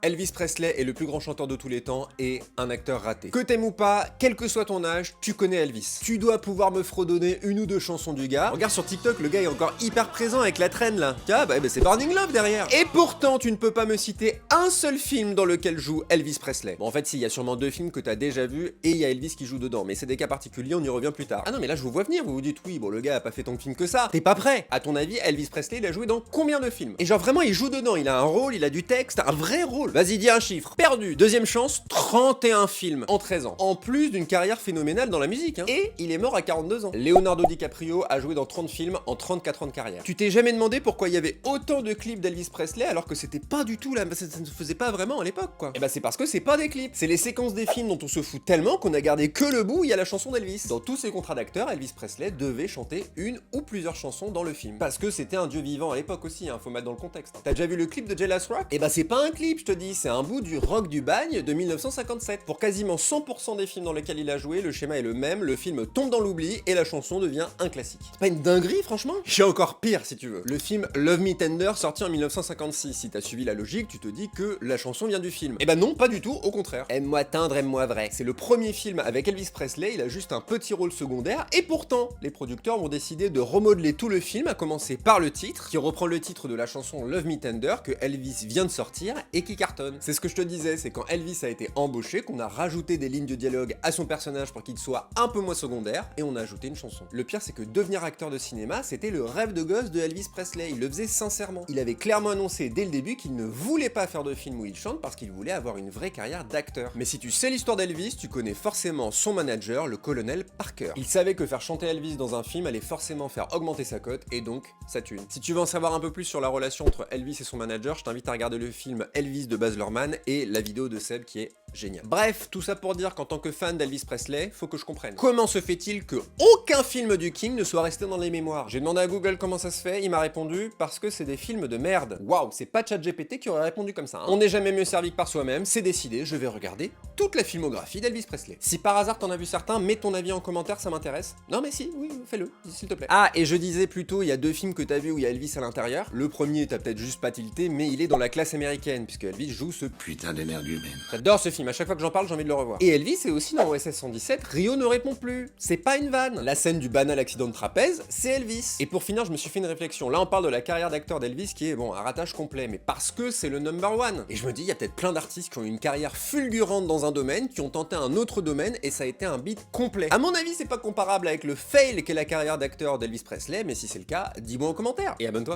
Elvis Presley est le plus grand chanteur de tous les temps et un acteur raté. Que t'aimes ou pas, quel que soit ton âge, tu connais Elvis. Tu dois pouvoir me fredonner une ou deux chansons du gars. Regarde sur TikTok, le gars est encore hyper présent avec la traîne là. Tiens, bah c'est Burning Love derrière. Et pourtant, tu ne peux pas me citer un seul film dans lequel joue Elvis Presley. Bon, en fait, si, il y a sûrement deux films que t'as déjà vus et il y a Elvis qui joue dedans, mais c'est des cas particuliers, on y revient plus tard. Ah non, mais là, je vous vois venir, vous vous dites, oui, bon, le gars a pas fait tant de films que ça. T'es pas prêt. À ton avis, Elvis Presley, il a joué dans combien de films? Et genre, vraiment, il joue dedans, il a un rôle, il a du texte, un vrai rôle. Vas-y, dis un chiffre. Perdu. Deuxième chance, 31 films en 13 ans. En plus d'une carrière phénoménale dans la musique, hein. Et il est mort à 42 ans. Leonardo DiCaprio a joué dans 30 films en 34 ans de carrière. Tu t'es jamais demandé pourquoi il y avait autant de clips d'Elvis Presley alors que c'était pas du tout là, ça ne se faisait pas vraiment à l'époque quoi. Et bah c'est parce que c'est pas des clips, c'est les séquences des films dont on se fout tellement qu'on a gardé que le bout où il y a la chanson d'Elvis. Dans tous ses contrats d'acteur, Elvis Presley devait chanter une ou plusieurs chansons dans le film. Parce que c'était un dieu vivant à l'époque aussi, hein, faut mettre dans le contexte. T'as déjà vu le clip de Jealous Rock? Et bah c'est pas un clip, je te dis, c'est un bout du rock du bagne de 1957. Pour quasiment 100% des films dans lesquels il a joué, le schéma est le même, le film tombe dans l'oubli et la chanson devient un classique. C'est pas une dinguerie franchement? J'ai encore pire si tu veux. Le film Love Me Tender sorti en 1956. Si t'as suivi la logique, tu te dis que la chanson vient du film. Et bah non, pas du tout, au contraire. Aime-moi tendre, aime-moi vrai. C'est le premier film avec Elvis Presley, il a juste un petit rôle secondaire et pourtant, les producteurs ont décidé de remodeler tout le film, à commencer par le titre, qui reprend le titre de la chanson Love Me Tender que Elvis vient de sortir et qui cartonne. C'est ce que je te disais, c'est quand Elvis a été embauché qu'on a rajouté des lignes de dialogue à son personnage pour qu'il soit un peu moins secondaire et on a ajouté une chanson. Le pire c'est que devenir acteur de cinéma, c'était le rêve de gosse de Elvis Presley, il le faisait sincèrement. Il avait clairement annoncé dès le début qu'il ne voulait pas faire de film où il chante parce qu'il voulait avoir une vraie carrière d'acteur. Mais si tu sais l'histoire d'Elvis, tu connais forcément son manager, le colonel Parker. Il savait que faire chanter Elvis dans un film allait forcément faire augmenter sa cote et donc sa thune. Si tu veux en savoir un peu plus sur la relation entre Elvis et son manager, je t'invite à regarder le film Elvis de Baz Luhrmann et la vidéo de Seb qui est génial. Bref, tout ça pour dire qu'en tant que fan d'Elvis Presley, faut que je comprenne. Comment se fait-il que aucun film du King ne soit resté dans les mémoires? J'ai demandé à Google comment ça se fait, il m'a répondu parce que c'est des films de merde. Waouh, c'est pas ChatGPT qui aurait répondu comme ça. Hein. On n'est jamais mieux servi que par soi-même, c'est décidé, je vais regarder toute la filmographie d'Elvis Presley. Si par hasard t'en as vu certains, mets ton avis en commentaire, ça m'intéresse. Non mais si, oui, fais-le, s'il te plaît. Ah, et je disais plutôt, il y a deux films que t'as vu où il y a Elvis à l'intérieur. Le premier, t'as peut-être juste pas tilté, mais il est dans la classe américaine, puisque Elvis joue ce putain d'énergumène. J'adore ce film, à chaque fois que j'en parle, j'ai envie de le revoir. Et Elvis est aussi dans OSS 117, Rio ne répond plus. C'est pas une vanne. La scène du banal accident de trapèze, c'est Elvis. Et pour finir, je me suis fait une réflexion. Là, on parle de la carrière d'acteur d'Elvis qui est, bon, un ratage complet, mais parce que c'est le number one. Et je me dis, il y a peut-être plein d'artistes qui ont eu une carrière fulgurante dans un domaine, qui ont tenté un autre domaine, et ça a été un beat complet. À mon avis, c'est pas comparable avec le fail qu'est la carrière d'acteur d'Elvis Presley, mais si c'est le cas, dis-moi en commentaire. Et abonne-toi.